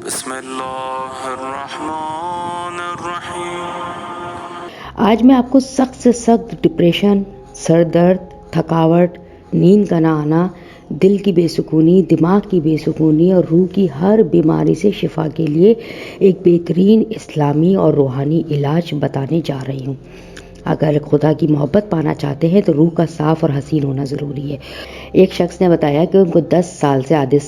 بسم اللہ الرحمن الرحیم۔ آج میں آپ کو سخت سے سخت ڈپریشن، سر درد، تھکاوٹ، نیند کا نہ آنا، دل کی بے سکونی، دماغ کی بے سکونی اور روح کی ہر بیماری سے شفا کے لیے ایک بہترین اسلامی اور روحانی علاج بتانے جا رہی ہوں۔ اگر خدا کی محبت پانا چاہتے ہیں تو روح کا صاف اور حسین ہونا ضروری ہے۔ ایک شخص نے بتایا کہ ان کو 10 سال سے عادی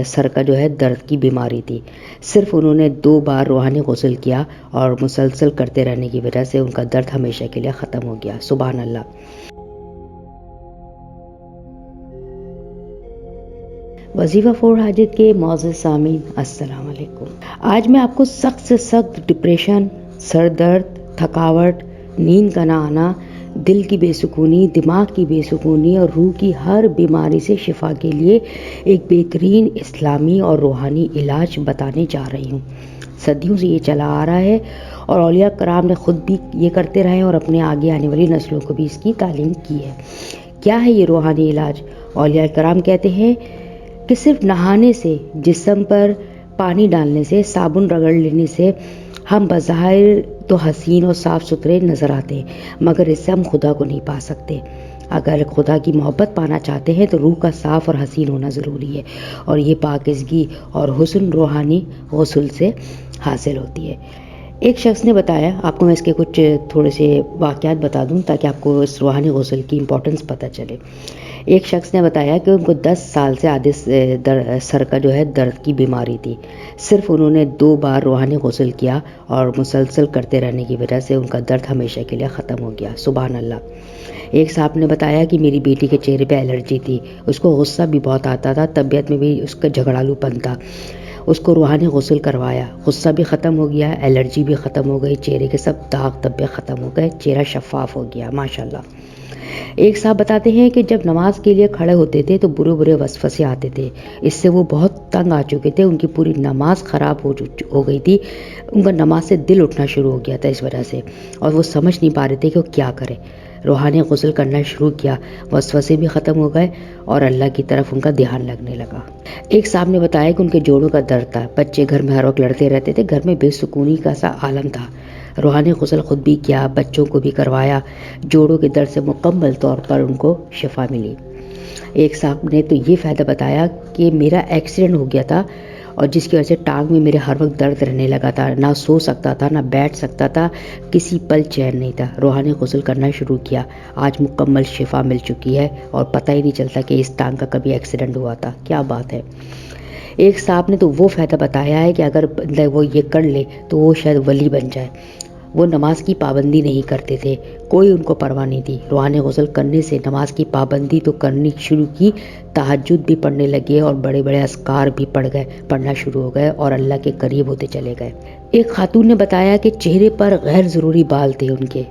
سر کا درد کی بیماری تھی۔ صرف انہوں نے 2 بار روحانی غسل کیا اور مسلسل کرتے رہنے کی وجہ سے ان کا درد ہمیشہ کے لیے ختم ہو گیا۔ سبحان اللہ۔ وظیفہ فور حاجت کے معزز سامعین، السلام علیکم۔ آج میں آپ کو سخت سے سخت ڈپریشن، سر درد، تھکاوٹ، نیند کا نہ آنا، دل کی بے سکونی، دماغ کی بے سکونی اور روح کی ہر بیماری سے شفا کے لیے ایک بہترین اسلامی اور روحانی علاج بتانے جا رہی ہوں۔ صدیوں سے یہ چلا آ رہا ہے اور اولیاء کرام نے خود بھی یہ کرتے رہے اور اپنے آگے آنے والی نسلوں کو بھی اس کی تعلیم کی ہے۔ کیا ہے یہ روحانی علاج؟ اولیاء کرام کہتے ہیں کہ صرف نہانے سے، جسم پر پانی ڈالنے سے، صابن رگڑ لینے سے ہم بظاہر تو حسین اور صاف ستھرے نظر آتے ہیں، مگر اس سے ہم خدا کو نہیں پا سکتے۔ اگر خدا کی محبت پانا چاہتے ہیں تو روح کا صاف اور حسین ہونا ضروری ہے، اور یہ پاکیزگی اور حسن روحانی غسل سے حاصل ہوتی ہے۔ ایک شخص نے بتایا، آپ کو میں اس کے کچھ تھوڑے سے واقعات بتا دوں تاکہ آپ کو اس روحانی غسل کی امپورٹنس پتہ چلے۔ ایک شخص نے بتایا کہ ان کو 10 سال سے عادی سر کا درد کی بیماری تھی۔ صرف انہوں نے 2 بار روحانی غسل کیا اور مسلسل کرتے رہنے کی وجہ سے ان کا درد ہمیشہ کے لیے ختم ہو گیا۔ سبحان اللہ۔ ایک صاحب نے بتایا کہ میری بیٹی کے چہرے پہ الرجی تھی، اس کو غصہ بھی بہت آتا تھا، طبیعت میں بھی اس کا جھگڑالو پن تھا۔ اس کو روحانی غسل کروایا، غصہ بھی ختم ہو گیا، الرجی بھی ختم ہو گئی، چہرے کے سب داغ دھبے ختم ہو گئے، چہرہ شفاف ہو گیا، ماشاءاللہ۔ ایک صاحب بتاتے ہیں کہ جب نماز کے لیے کھڑے ہوتے تھے تو برے برے وسوسے آتے تھے، اس سے وہ بہت تنگ آ چکے تھے، ان کی پوری نماز خراب ہو گئی تھی، ان کا نماز سے دل اٹھنا شروع ہو گیا تھا اس وجہ سے، اور وہ سمجھ نہیں پا رہے تھے کہ وہ کیا کرے۔ روحانی غسل کرنا شروع کیا، وسوسے بھی ختم ہو گئے اور اللہ کی طرف ان کا دھیان لگنے لگا۔ ایک صاحب نے بتایا کہ ان کے جوڑوں کا درد تھا، بچے گھر میں ہر وقت لڑتے رہتے تھے، گھر میں بے سکونی کا سا عالم تھا۔ روحانی غسل خود بھی کیا، بچوں کو بھی کروایا، جوڑوں کے درد سے مکمل طور پر ان کو شفا ملی۔ ایک صاحب نے تو یہ فائدہ بتایا کہ میرا ایکسیڈنٹ ہو گیا تھا اور جس کی وجہ سے ٹانگ میں میرے ہر وقت درد رہنے لگا تھا، نہ سو سکتا تھا، نہ بیٹھ سکتا تھا، کسی پل چین نہیں تھا۔ روحانی غسل کرنا شروع کیا، آج مکمل شفا مل چکی ہے اور پتہ ہی نہیں چلتا کہ اس ٹانگ کا کبھی ایکسیڈنٹ ہوا تھا۔ کیا بات ہے۔ ایک صاحب نے تو وہ فائدہ بتایا ہے کہ اگر وہ یہ کر لے تو وہ شاید ولی بن جائے۔ وہ نماز کی پابندی نہیں کرتے تھے، کوئی ان کو پرواہ نہیں تھی، روحانی غسل کرنے سے نماز کی پابندی تو کرنی شروع کی، تہجد بھی پڑھنے لگے اور بڑے بڑے اذکار بھی پڑھنا شروع ہو گئے اور اللہ کے قریب ہوتے چلے گئے۔ ایک خاتون نے بتایا کہ چہرے پر غیر ضروری بال تھے ان کے،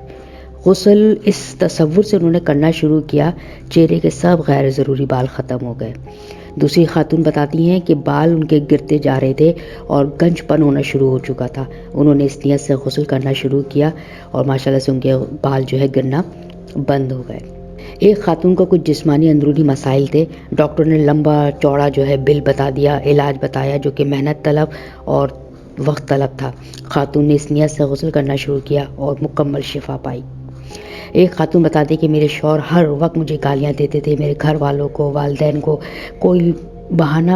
غسل اس تصور سے انہوں نے کرنا شروع کیا، چہرے کے سب غیر ضروری بال ختم ہو گئے۔ دوسری خاتون بتاتی ہیں کہ بال ان کے گرتے جا رہے تھے اور گنج پن ہونا شروع ہو چکا تھا، انہوں نے اس نیت سے غسل کرنا شروع کیا اور ماشاءاللہ سے ان کے بال گرنا بند ہو گئے۔ ایک خاتون کو کچھ جسمانی اندرونی مسائل تھے، ڈاکٹر نے لمبا چوڑا بل بتا دیا، علاج بتایا جو کہ محنت طلب اور وقت طلب تھا۔ خاتون نے اس نیت سے غسل کرنا شروع کیا اور مکمل شفا پائی۔ ایک خاتون بتاتی کہ میرے شوہر ہر وقت مجھے گالیاں دیتے تھے، میرے گھر والوں کو، والدین کو کوئی بہانہ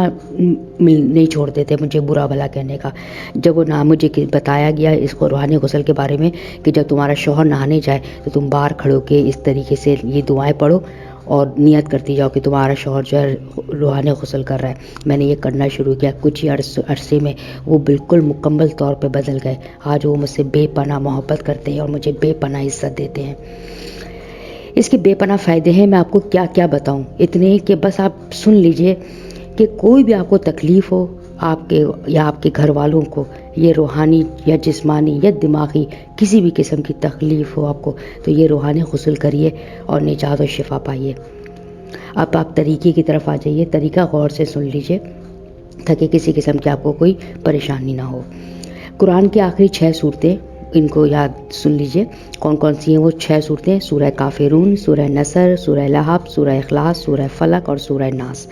نہیں چھوڑتے تھے مجھے برا بھلا کہنے کا۔ جب وہ مجھے بتایا گیا اس کو روحانی غسل کے بارے میں کہ جب تمہارا شوہر نہانے جائے تو تم باہر کھڑو کے اس طریقے سے یہ دعائیں پڑھو اور نیت کرتی جاؤ کہ تمہارا شوہر روحانی غسل کر رہا ہے، میں نے یہ کرنا شروع کیا۔ کچھ ہی عرصے میں وہ بالکل مکمل طور پہ بدل گئے، آج وہ مجھ سے بے پناہ محبت کرتے ہیں اور مجھے بے پناہ عزت دیتے ہیں۔ اس کے بے پناہ فائدے ہیں، میں آپ کو کیا کیا بتاؤں، اتنے کہ بس آپ سن لیجئے کہ کوئی بھی آپ کو تکلیف ہو، آپ کے یا آپ کے گھر والوں کو، یہ روحانی یا جسمانی یا دماغی کسی بھی قسم کی تکلیف ہو آپ کو، تو یہ روحانی غسل کریے اور نجات و شفا پائیے۔ اب آپ طریقے کی طرف آ جائیے، طریقہ غور سے سن لیجئے تاکہ کسی قسم کی آپ کو کوئی پریشانی نہ ہو۔ قرآن کی آخری 6 سورتیں ان کو یاد سن لیجئے کون کون سی ہیں وہ 6 صورتیں: سورہ کافرون، سورہ نصر، سورہ لہب، سورہ اخلاص، سورہ فلق اور سورہ ناس۔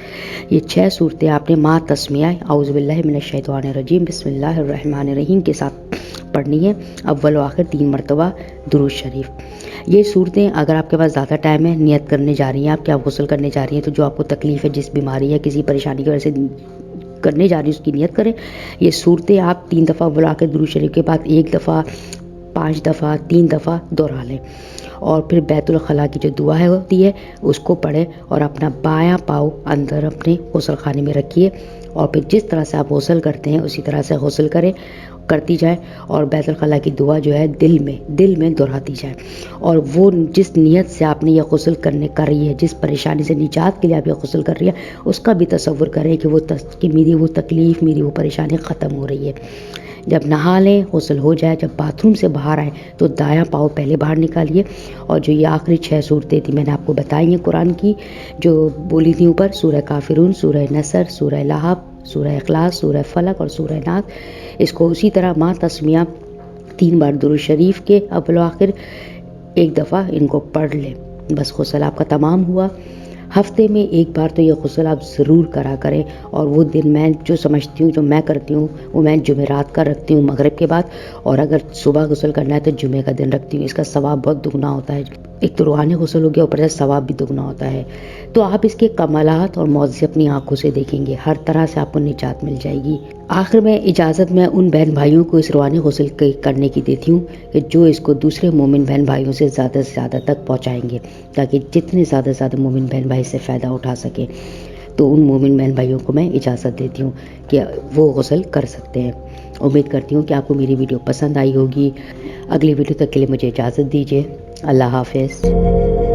یہ 6 صورتیں آپ نے مع تسمیہ اعوذ باللہ من الشیطان الرجیم بسم اللہ الرحمن الرحیم کے ساتھ پڑھنی ہے، اول و آخر 3 مرتبہ درود شریف۔ یہ صورتیں اگر آپ کے پاس زیادہ ٹائم ہے، نیت کرنے جا رہی ہیں آپ کہ آپ غسل کرنے جا رہی ہیں، تو جو آپ کو تکلیف ہے، جس بیماری ہے، کسی پریشانی کی وجہ سے کرنے جا رہی ہے، اس کی نیت کریں۔ یہ صورتیں آپ 3 دفعہ اول و آخر درود شریف کے بعد 1 دفعہ، 5 دفعہ، 3 دفعہ دہرا لیں، اور پھر بیت الخلاء کی جو دعا ہوتی ہے اس کو پڑھیں، اور اپنا بایاں پاؤں اندر اپنے غسل خانے میں رکھیے، اور پھر جس طرح سے آپ غسل کرتے ہیں اسی طرح سے غسل کرتی جائیں، اور بیت الخلاء کی دعا جو ہے دل میں دہراتی جائیں، اور وہ جس نیت سے آپ نے یہ غسل کر رہی ہے، جس پریشانی سے نجات کے لیے آپ یہ غسل کر رہی ہے، اس کا بھی تصور کریں کہ میری وہ تکلیف، میری وہ پریشانی ختم ہو رہی ہے۔ جب نہا لیں، غسل ہو جائے، جب باتھ روم سے باہر آئیں تو دایاں پاؤں پہلے باہر نکالیے، اور جو یہ آخری 6 صورتیں تھیں میں نے آپ کو بتائی ہیں قرآن کی جو بولی تھیں اوپر، سورہ کافرون، سورہ نصر، سورہ لہب، سورہ اخلاص، سورہ فلق اور سورہ ناس، اس کو اسی طرح مع تسمیہ 3 بار درود شریف کے اول و آخر 1 دفعہ ان کو پڑھ لیں، بس غسل آپ کا تمام ہوا۔ ہفتے میں 1 بار تو یہ غسل آپ ضرور کرا کریں، اور وہ دن میں جو سمجھتی ہوں، جو میں کرتی ہوں، وہ میں جمعرات کا رکھتی ہوں مغرب کے بعد، اور اگر صبح غسل کرنا ہے تو جمعے کا دن رکھتی ہوں، اس کا ثواب بہت دگنا ہوتا ہے، ایک تو روحانی غسل ہو گیا، اوپر سے ثواب بھی دگنا ہوتا ہے۔ تو آپ اس کے کمالات اور معجزے اپنی آنکھوں سے دیکھیں گے، ہر طرح سے آپ کو نجات مل جائے گی۔ آخر میں اجازت میں ان بہن بھائیوں کو اس روحانی غسل کرنے کی دیتی ہوں کہ جو اس کو دوسرے مومن بہن بھائیوں سے زیادہ تک پہنچائیں گے، تاکہ جتنے زیادہ مومن بہن بھائی سے فائدہ اٹھا سکیں۔ تو ان مومن بہن بھائیوں کو میں اجازت دیتی ہوں کہ وہ غسل کر سکتے ہیں۔ امید کرتی ہوں کہ آپ کو میری ویڈیو پسند آئی ہوگی۔ اگلی ویڈیو تک کے لیے مجھے اجازت دیجیے۔ اللہ حافظ۔